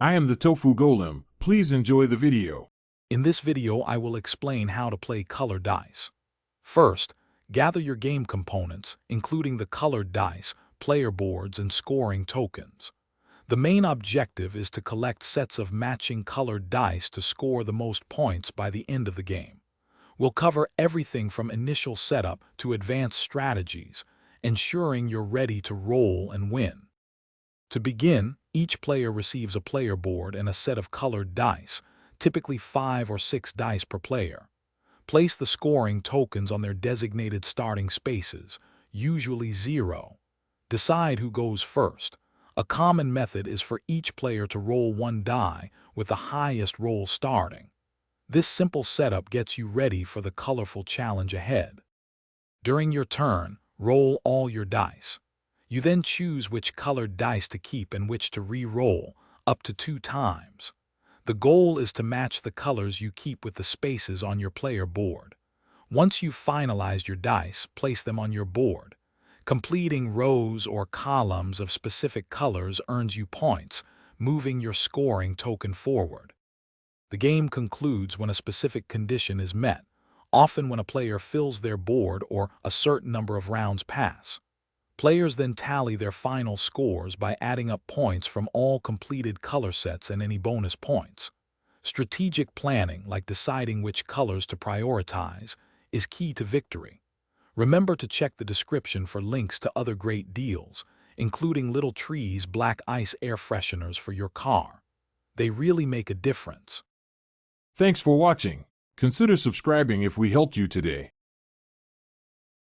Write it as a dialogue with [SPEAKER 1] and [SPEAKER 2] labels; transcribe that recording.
[SPEAKER 1] I am the Tofu Golem. Please enjoy the video.
[SPEAKER 2] In this video, I will explain how to play colored dice. First, gather your game components, including the colored dice, player boards, and scoring tokens. The main objective is to collect sets of matching colored dice to score the most points by the end of the game. We'll cover everything from initial setup to advanced strategies, ensuring you're ready to roll and win. To begin, each player receives a player board and a set of colored dice, typically 5 or 6 dice per player. Place the scoring tokens on their designated starting spaces, usually 0. Decide who goes first. A common method is for each player to roll 1 die, with the highest roll starting. This simple setup gets you ready for the colorful challenge ahead. During your turn, roll all your dice. You then choose which colored dice to keep and which to re-roll, up to 2 times. The goal is to match the colors you keep with the spaces on your player board. Once you've finalized your dice, place them on your board. Completing rows or columns of specific colors earns you points, moving your scoring token forward. The game concludes when a specific condition is met, often when a player fills their board or a certain number of rounds pass. Players then tally their final scores by adding up points from all completed color sets and any bonus points. Strategic planning, like deciding which colors to prioritize, is key to victory. Remember to check the description for links to other great deals, including Little Tree's black ice air fresheners for your car. They really make a difference.
[SPEAKER 1] Thanks for watching. Consider subscribing if we helped you today.